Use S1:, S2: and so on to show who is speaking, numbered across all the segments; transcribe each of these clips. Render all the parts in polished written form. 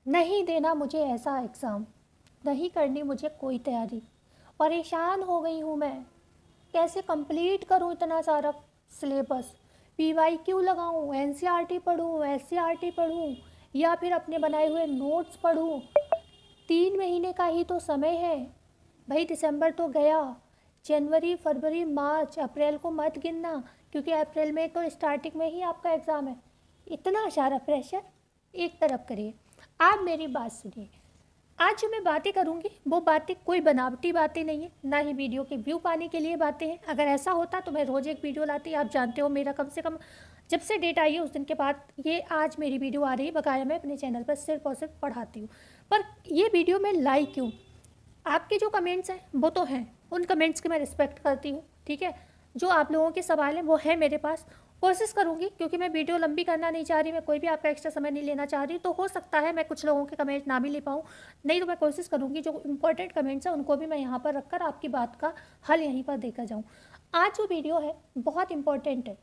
S1: नहीं देना मुझे ऐसा एग्ज़ाम, नहीं करनी मुझे कोई तैयारी, परेशान हो गई हूँ मैं, कैसे कंप्लीट करूँ इतना सारा सिलेबस, पीवाईक्यू लगाऊँ, एनसीईआरटी पढूँ, एससीईआरटी पढूँ या फिर अपने बनाए हुए नोट्स पढूँ। 3 महीने का ही तो समय है भाई, दिसंबर तो गया, जनवरी, फरवरी, मार्च, अप्रैल को मत गिनना क्योंकि अप्रैल में तो स्टार्टिंग में ही आपका एग्ज़ाम है। इतना सारा प्रेशर एक तरफ करिए। आप मेरी बात सुनिए, आज जो मैं बातें करूंगी वो बातें कोई बनावटी बातें नहीं है, ना ही वीडियो के व्यू पाने के लिए बातें हैं। अगर ऐसा होता तो मैं रोज़ एक वीडियो लाती। आप जानते हो मेरा कम से कम जब से डेट आई है उस दिन के बाद ये आज मेरी वीडियो आ रही है। बकाया मैं अपने चैनल पर सिर्फ और सिर्फ पढ़ाती हूँ, पर ये वीडियो मैं लाई क्यों? आपके जो कमेंट्स हैं वो तो हैं, उन कमेंट्स की मैं रिस्पेक्ट करती हूँ, ठीक है। जो आप लोगों के सवाल हैं वो है मेरे पास। कोशिश करूँगी क्योंकि मैं वीडियो लंबी करना नहीं चाह रही, मैं कोई भी आपका एक्स्ट्रा समय नहीं लेना चाह रही, तो हो सकता है मैं कुछ लोगों के कमेंट ना भी ले पाऊँ। नहीं तो मैं कोशिश करूँगी जो इंपॉर्टेंट कमेंट्स हैं उनको भी मैं यहाँ पर रखकर आपकी बात का हल यहीं पर देकर जाऊँ। आज जो वीडियो है बहुत इंपॉर्टेंट है,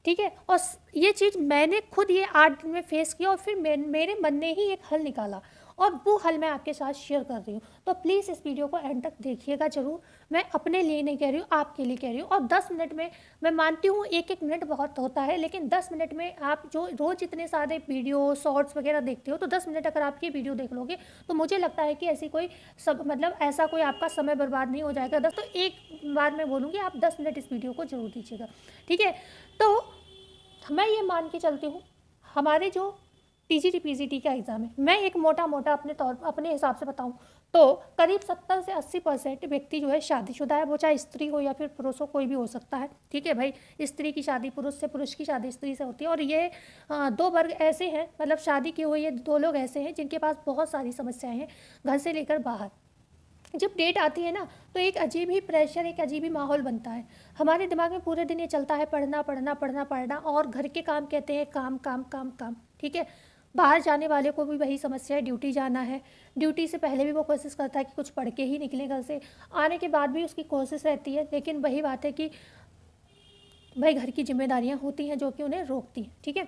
S1: ठीक है। और ये चीज़ मैंने खुद ये 8 दिन में फेस किया और फिर मेरे मन ने ही एक हल निकाला और वो हल मैं आपके साथ शेयर कर रही हूँ। तो प्लीज़ इस वीडियो को एंड तक देखिएगा ज़रूर। मैं अपने लिए नहीं कह रही हूँ, आपके लिए कह रही हूँ। और 10 मिनट में, मैं मानती हूँ एक एक मिनट बहुत होता है, लेकिन 10 मिनट में आप जो रोज़ इतने सारे वीडियो शॉर्ट्स वगैरह देखते हो, तो 10 मिनट अगर आप ये वीडियो देख लोगे तो मुझे लगता है कि ऐसी कोई सब मतलब ऐसा कोई आपका समय बर्बाद नहीं हो जाएगा। दस तो एक बार मैं बोलूँगी आप 10 मिनट इस वीडियो को ज़रूर दीजिएगा, ठीक है। तो मैं ये मान के चलती हूँ हमारे जो टीजीटी पीजीटी का एग्ज़ाम है, मैं एक मोटा मोटा अपने हिसाब से बताऊँ तो करीब 70 से 80% व्यक्ति जो है शादीशुदा है, वो चाहे स्त्री हो या फिर पुरुष हो, कोई भी हो सकता है, ठीक है भाई। स्त्री की शादी पुरुष से, पुरुष की शादी स्त्री से होती है। और ये दो वर्ग ऐसे हैं, मतलब शादी किए हुए ये दो लोग ऐसे हैं जिनके पास बहुत सारी समस्याएं हैं घर से लेकर बाहर। जब डेट आती है ना तो एक अजीब ही प्रेशर, एक अजीब ही माहौल बनता है हमारे दिमाग में। पूरे दिन ये चलता है पढ़ना पढ़ना पढ़ना पढ़ना, और घर के काम कहते हैं काम काम काम काम, ठीक है। बाहर जाने वाले को भी वही समस्या है, ड्यूटी जाना है, ड्यूटी से पहले भी वो कोशिश करता है कि कुछ पढ़ के ही निकले घर से, आने के बाद भी उसकी कोशिश रहती है, लेकिन वही बात है कि भाई घर की जिम्मेदारियां होती हैं जो कि उन्हें रोकती हैं, ठीक है।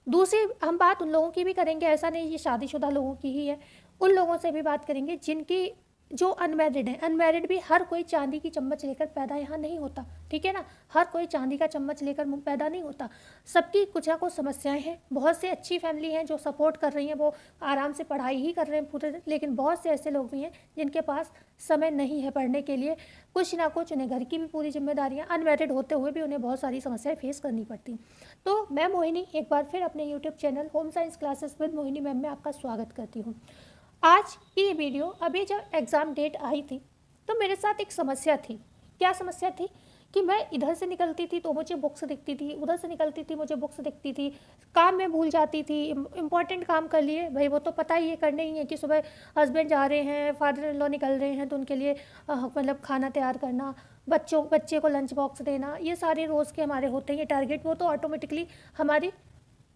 S1: दूसरी हम बात उन लोगों की भी करेंगे, ऐसा नहीं ये शादीशुदा लोगों की ही है, उन लोगों से भी बात करेंगे जिनकी जो अनमैरिड है। अनमैरिड भी हर कोई चांदी की चम्मच लेकर पैदा यहाँ नहीं होता, ठीक है ना। हर कोई चांदी का चम्मच लेकर मुंह पैदा नहीं होता, सबकी कुछ ना कुछ समस्याएं हैं। बहुत से अच्छी फैमिली हैं जो सपोर्ट कर रही हैं, वो आराम से पढ़ाई ही कर रहे हैं पूरे दिन, लेकिन बहुत से ऐसे लोग भी हैं जिनके पास समय नहीं है पढ़ने के लिए। कुछ ना कुछ उन्हें घर की भी पूरी जिम्मेदारियाँ, अनमैरिड होते हुए भी उन्हें बहुत सारी समस्याएं फेस करनी पड़ती। तो मैं मोहिनी एक बार फिर अपने YouTube channel home science classes with Mohini ma'am में आपका स्वागत करती हूँ। आज की ये वीडियो, अभी जब एग्ज़ाम डेट आई थी तो मेरे साथ एक समस्या थी। क्या समस्या थी कि मैं इधर से निकलती थी तो मुझे बुक्स दिखती थी, उधर से निकलती थी मुझे बुक्स दिखती थी, काम में भूल जाती थी। इम्पॉर्टेंट काम कर लिए भाई, वो तो पता ही है करने ही है कि सुबह हस्बैंड जा रहे हैं, फादर इन लॉ निकल रहे हैं तो उनके लिए मतलब खाना तैयार करना, बच्चे को लंच बॉक्स देना, ये सारे रोज़ के हमारे होते हैं ये टारगेट। वो तो ऑटोमेटिकली हमारी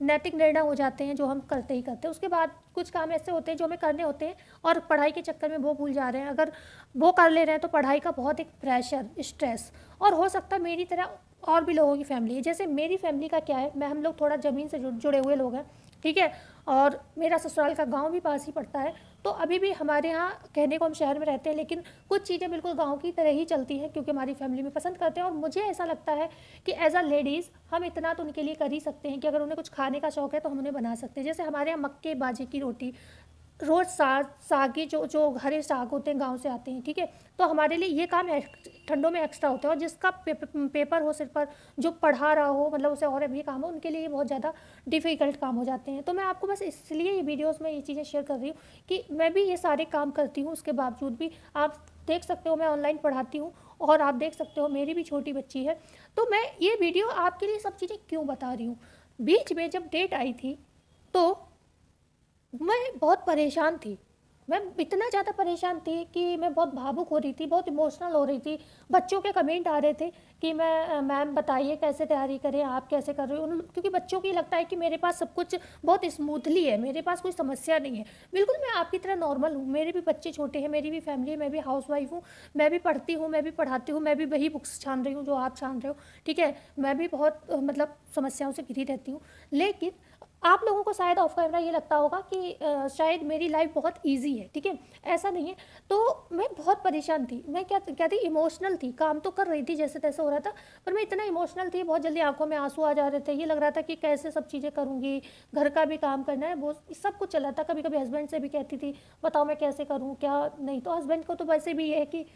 S1: नैतिक निर्णय हो जाते हैं जो हम करते ही करते हैं। उसके बाद कुछ काम ऐसे होते हैं जो हमें करने होते हैं और पढ़ाई के चक्कर में वो भूल जा रहे हैं। अगर वो कर ले रहे हैं तो पढ़ाई का बहुत एक प्रेशर, स्ट्रेस, और हो सकता है मेरी तरह और भी लोगों की फैमिली है। जैसे मेरी फैमिली का क्या है, हम लोग थोड़ा ज़मीन से जुड़े हुए लोग हैं, ठीक है। और मेरा ससुराल का गांव भी पास ही पड़ता है, तो अभी भी हमारे यहाँ कहने को हम शहर में रहते हैं लेकिन कुछ चीज़ें बिल्कुल गांव की तरह ही चलती हैं क्योंकि हमारी फैमिली में पसंद करते हैं। और मुझे ऐसा लगता है कि एज अ लेडीज़ हम इतना तो उनके लिए कर ही सकते हैं कि अगर उन्हें कुछ खाने का शौक़ है तो हम उन्हें बना सकते हैं। जैसे हमारे यहाँ मक्के बाजरे की रोटी, रोज़ सागे जो जो हरे साग होते हैं गांव से आते हैं, ठीक है। तो हमारे लिए ये काम ठंडों में एक्स्ट्रा होता है। और जिसका पेपर हो सिर पर, जो पढ़ा रहा हो, मतलब उसे और भी काम हो, उनके लिए ये बहुत ज़्यादा डिफ़िकल्ट काम हो जाते हैं। तो मैं आपको बस इसलिए ये वीडियोस में ये चीज़ें शेयर कर रही हूँ कि मैं भी ये सारे काम करती हूँ, उसके बावजूद भी आप देख सकते हो मैं ऑनलाइन पढ़ाती हूँ और आप देख सकते हो मेरी भी छोटी बच्ची है। तो मैं ये वीडियो आपके लिए सब चीज़ें क्यों बता रही हूँ, बीच में जब डेट आई थी तो मैं बहुत परेशान थी। मैं इतना ज़्यादा परेशान थी कि मैं बहुत भावुक हो रही थी, बहुत इमोशनल हो रही थी। बच्चों के कमेंट आ रहे थे कि मैम बताइए कैसे तैयारी करें, आप कैसे कर रहे हो। क्योंकि बच्चों की लगता है कि मेरे पास सब कुछ बहुत स्मूथली है, मेरे पास कोई समस्या नहीं है। बिल्कुल मैं आपकी तरह नॉर्मल हूँ, मेरे भी बच्चे छोटे हैं, मेरी भी फैमिली है, मैं भी हाउसवाइफ हूँ, मैं भी पढ़ती हूँ, मैं भी पढ़ाती हूँ, मैं भी वही बुक्स छान रही हूँ जो आप छान रहे हो, ठीक है। मैं भी बहुत मतलब समस्याओं से घिरी रहती हूँ। लेकिन आप लोगों को शायद ऑफ कैमरा ये लगता होगा कि शायद मेरी लाइफ बहुत इजी है, ठीक है, ऐसा नहीं है। तो मैं बहुत परेशान थी, मैं क्या थी, इमोशनल थी। काम तो कर रही थी जैसे तैसे हो रहा था, पर मैं इतना इमोशनल थी, बहुत जल्दी आंखों में आंसू आ जा रहे थे। ये लग रहा था कि कैसे सब चीज़ें करूँगी, घर का भी काम करना है, वो सब कुछ चला था। कभी कभी हस्बैंड से भी कहती थी बताओ मैं कैसे करूँ क्या नहीं। तो हस्बैंड को तो वैसे भी ये है कि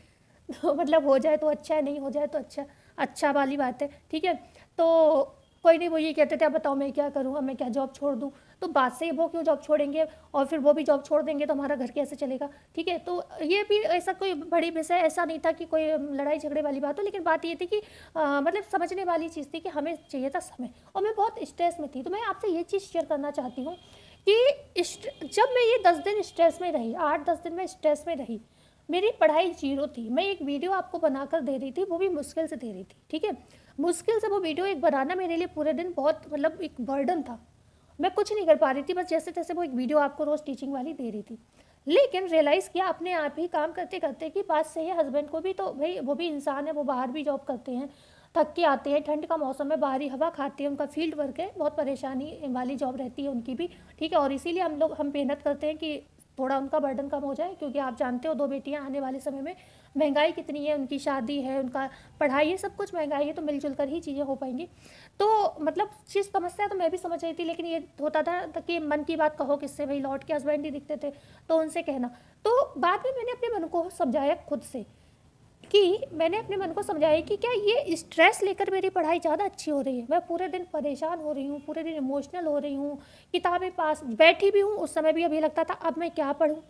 S1: मतलब हो जाए तो अच्छा है, नहीं हो जाए तो अच्छा, अच्छा वाली बात है, ठीक है। तो कोई नहीं, वो ये कहते थे अब बताओ मैं क्या करूँ, अब मैं क्या जॉब छोड़ दूँ। तो बात से वो क्यों जॉब छोड़ेंगे, और फिर वो भी जॉब छोड़ देंगे तो हमारा घर कैसे चलेगा, ठीक है। तो ये भी ऐसा कोई बड़ी विषय ऐसा नहीं था कि कोई लड़ाई झगड़े वाली बात हो, लेकिन बात ये थी कि मतलब समझने वाली चीज़ थी कि हमें चाहिए था समय, और मैं बहुत स्ट्रेस में थी। तो मैं आपसे ये चीज़ शेयर करना चाहती हूँ कि जब मैं ये 10 दिन स्ट्रेस में रही, 8-10 दिन में स्ट्रेस में रही, मेरी पढ़ाई जीरो थी। मैं एक वीडियो आपको बनाकर दे रही थी, वो भी मुश्किल से दे रही थी, ठीक है। मुश्किल से वो वीडियो एक बनाना मेरे लिए पूरे दिन बहुत मतलब एक बर्डन था। मैं कुछ नहीं कर पा रही थी, बस जैसे तैसे वो एक वीडियो आपको रोज़ टीचिंग वाली दे रही थी। लेकिन रियलाइज़ किया अपने आप ही काम करते करते कि बात सही है, हस्बैंड को भी तो भाई वो भी इंसान है, वो बाहर भी जॉब करते हैं, थक के आते हैं, ठंड का मौसम है, बाहरी हवा खाते हैं, उनका फील्ड वर्क है, बहुत परेशानी वाली जॉब रहती है उनकी भी, ठीक है। और इसीलिए हम मेहनत करते हैं कि थोड़ा उनका बर्डन कम हो जाए, क्योंकि आप जानते हो 2 बेटियां आने वाले समय में महंगाई कितनी है, उनकी शादी है, उनका पढ़ाई है, सब कुछ महंगाई है, तो मिलजुल कर ही चीज़ें हो पाएंगी। तो मतलब चीज़ समस्या तो मैं भी समझ रही थी, लेकिन ये होता था कि मन की बात कहो किससे, भाई लौट के हस्बैंड ही दिखते थे तो उनसे कहना। तो बाद में मैंने अपने मन को समझाया खुद से, कि मैंने अपने मन को समझाया कि क्या ये स्ट्रेस लेकर मेरी पढ़ाई ज़्यादा अच्छी हो रही है। मैं पूरे दिन परेशान हो रही हूँ, पूरे दिन इमोशनल हो रही हूँ, किताबें पास बैठी भी हूँ, उस समय भी अभी लगता था अब मैं क्या पढूँ,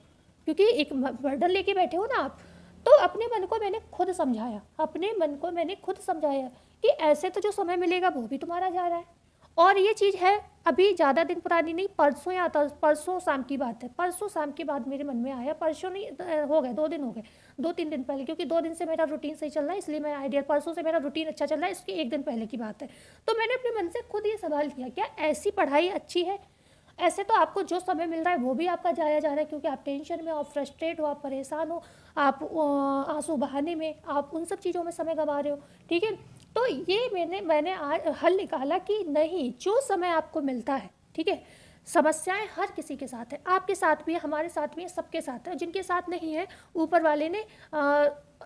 S1: क्योंकि एक बर्डन लेके बैठे हो ना आप। तो अपने मन को मैंने खुद समझाया, अपने मन को मैंने खुद समझाया कि ऐसे तो जो समय मिलेगा वो भी तुम्हारा जा रहा है। और ये चीज़ है अभी ज़्यादा दिन पुरानी नहीं, परसों या परसों शाम की बात है। परसों शाम के बाद मेरे मन में आया, परसों नहीं हो गए 2 दिन हो गए, 2-3 दिन पहले, क्योंकि 2 दिन से मेरा रूटीन सही चल रहा है, इसलिए मैं आइडिया, परसों से मेरा रूटीन अच्छा चल रहा है, इसके 1 दिन पहले की बात है। तो मैंने अपने मन से खुद ये सवाल किया, क्या ऐसी पढ़ाई अच्छी है? ऐसे तो आपको जो समय मिल रहा है वो भी आपका जाया जा रहा है, क्योंकि आप टेंशन में हो, आप फ्रस्ट्रेट हो, आप परेशान हो, आप आंसू बहाने में, आप उन सब चीज़ों में समय गंवा रहे हो, ठीक है। तो ये मैंने आज हल निकाला कि नहीं, जो समय आपको मिलता है, ठीक है, समस्याएं हर किसी के साथ है, आपके साथ भी है, हमारे साथ भी है, सबके साथ है। जिनके साथ नहीं है, ऊपर वाले ने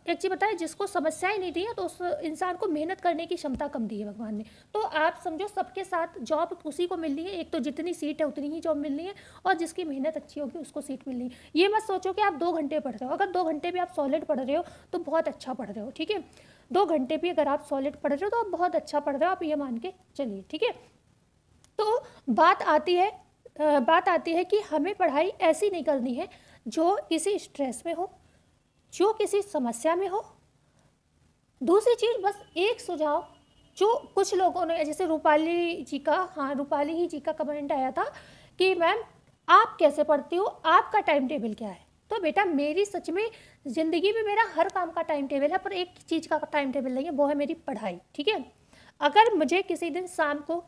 S1: एक चीज़ बताया, जिसको समस्याएं नहीं दी है तो उस इंसान को मेहनत करने की क्षमता कम दी है भगवान ने। तो आप समझो सबके साथ जॉब उसी को मिलनी है, एक तो जितनी सीट है उतनी ही जॉब मिलनी है, और जिसकी मेहनत अच्छी होगी उसको सीट मिलनी है। ये मत सोचो कि आप 2 घंटे पढ़ रहे हो, अगर 2 घंटे भी आप सॉलिड पढ़ रहे हो तो बहुत अच्छा पढ़ रहे हो, ठीक है। 2 घंटे भी अगर आप सॉलिड पढ़ रहे हो तो आप बहुत अच्छा पढ़ रहे हो, आप ये मान के चलिए, ठीक है। तो बात आती है कि हमें पढ़ाई ऐसी नहीं करनी है जो किसी स्ट्रेस में हो, जो किसी समस्या में हो। दूसरी चीज़, बस एक सुझाव, जो कुछ लोगों ने, जैसे रूपाली जी का, हाँ रूपाली ही जी का कमेंट आया था कि मैम आप कैसे पढ़ती हो, आपका टाइम टेबल क्या है। तो बेटा मेरी सच में ज़िंदगी में मेरा हर काम का टाइम टेबल है, पर एक चीज़ का टाइम टेबल नहीं है, वो है मेरी पढ़ाई, ठीक है। अगर मुझे किसी दिन शाम को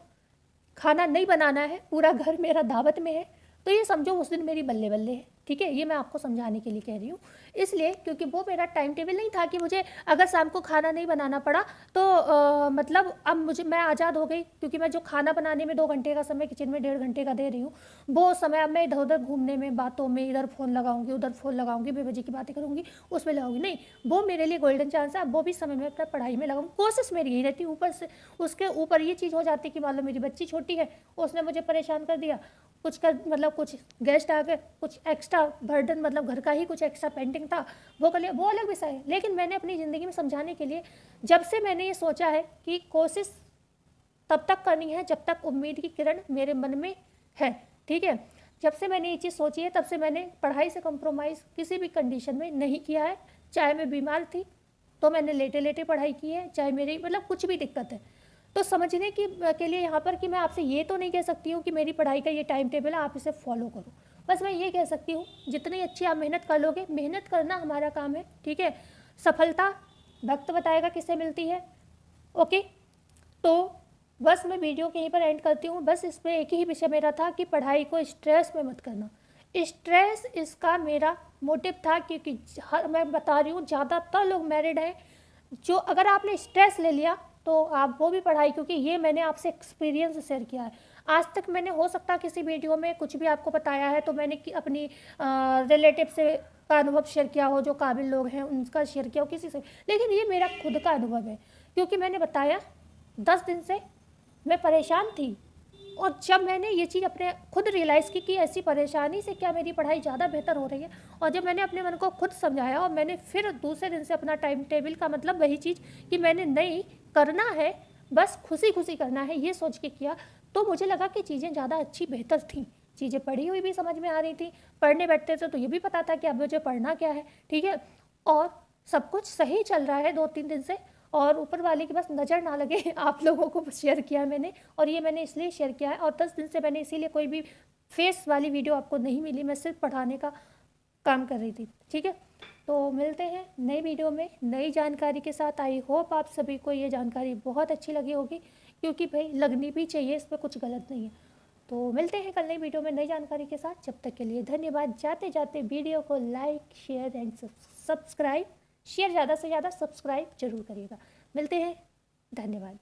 S1: खाना नहीं बनाना है, पूरा घर मेरा दावत में है, तो ये समझो उस दिन मेरी बल्ले बल्ले है, ठीक है। ये मैं आपको समझाने के लिए कह रही हूँ, इसलिए क्योंकि वो मेरा टाइम टेबल नहीं था कि मुझे अगर शाम को खाना नहीं बनाना पड़ा तो मतलब अब मैं आज़ाद हो गई, क्योंकि मैं जो खाना बनाने में 2 घंटे का समय किचन में 1.5 घंटे का दे रही हूँ, वो समय अब मैं इधर उधर घूमने में, बातों में, इधर फ़ोन लगाऊंगी, उधर फ़ोन लगाऊंगी, बेवजह की बातें करूँगी, उसमें लगाऊंगी नहीं। वो मेरे लिए गोल्डन चांस है, अब वो भी समय में अपना पढ़ाई में लगाऊँ, कोशिश मेरी यही रहती है। ऊपर से उसके ऊपर ये चीज़ हो जाती है कि मान लो मेरी बच्ची छोटी है, उसने मुझे परेशान कर दिया, कुछ गेस्ट आ गए, कुछ एक्स्ट्रा बर्डन, मतलब घर का ही कुछ एक्स्ट्रा पेंटिंग था, वो कर लिया, वो अलग विषय है। लेकिन मैंने अपनी ज़िंदगी में समझाने के लिए, जब से मैंने ये सोचा है कि कोशिश तब तक करनी है जब तक उम्मीद की किरण मेरे मन में है, ठीक है। जब से मैंने ये चीज़ सोची है तब से मैंने पढ़ाई से कंप्रोमाइज़ किसी भी कंडीशन में नहीं किया है। चाहे मैं बीमार थी तो मैंने लेटे लेटे पढ़ाई की है, चाहे मेरी मतलब कुछ भी दिक्कत है। तो समझने के लिए यहाँ पर कि मैं आपसे ये तो नहीं कह सकती हूँ कि मेरी पढ़ाई का ये टाइम टेबल है, आप इसे फॉलो करो। बस मैं ये कह सकती हूँ जितनी अच्छी आप मेहनत कर लोगे, मेहनत करना हमारा काम है, ठीक है। सफलता वक्त बताएगा किसे मिलती है, ओके। तो बस मैं वीडियो के यहीं पर एंड करती हूँ। बस इस पर एक ही विषय मेरा था कि पढ़ाई को स्ट्रेस में मत करना। स्ट्रेस इसका मेरा मोटिव था, क्योंकि मैं बता रही हूँ ज़्यादातर लोग मैरिड हैं, जो अगर आपने स्ट्रेस ले लिया तो आप वो भी पढ़ाई, क्योंकि ये मैंने आपसे एक्सपीरियंस शेयर किया है। आज तक मैंने हो सकता किसी वीडियो में कुछ भी आपको बताया है तो मैंने अपनी रिलेटिव से का अनुभव शेयर किया हो, जो काबिल लोग हैं उनका शेयर किया हो किसी से, लेकिन ये मेरा खुद का अनुभव है। क्योंकि मैंने बताया 10 दिन से मैं परेशान थी, और जब मैंने ये चीज़ अपने खुद रियलाइज़ की कि ऐसी परेशानी से क्या मेरी पढ़ाई ज़्यादा बेहतर हो रही है, और जब मैंने अपने मन को खुद समझाया और मैंने फिर दूसरे दिन से अपना टाइम टेबल का मतलब वही चीज़ कि मैंने नहीं करना है, बस खुशी खुशी करना है, ये सोच के किया, तो मुझे लगा कि चीज़ें ज़्यादा अच्छी बेहतर थी। चीज़ें पढ़ी हुई भी समझ में आ रही थी, पढ़ने बैठते थे तो ये भी पता था कि अब मुझे पढ़ना क्या है, ठीक है, और सब कुछ सही चल रहा है 2-3 दिन से। और ऊपर वाले की बस नज़र ना लगे आप लोगों को शेयर किया मैंने, और ये मैंने इसलिए शेयर किया है, और 10 दिन से मैंने इसीलिए कोई भी फेस वाली वीडियो आपको नहीं मिली, मैं सिर्फ पढ़ाने का काम कर रही थी, ठीक है। तो मिलते हैं नई वीडियो में नई जानकारी के साथ। आई होप आप सभी को ये जानकारी बहुत अच्छी लगी होगी, क्योंकि भाई लगनी भी चाहिए, इसमें कुछ गलत नहीं है। तो मिलते हैं कल नई वीडियो में नई जानकारी के साथ। जब तक के लिए धन्यवाद। जाते जाते वीडियो को like share and subscribe, share ज़्यादा से ज़्यादा, सब्सक्राइब जरूर करिएगा। मिलते हैं, धन्यवाद।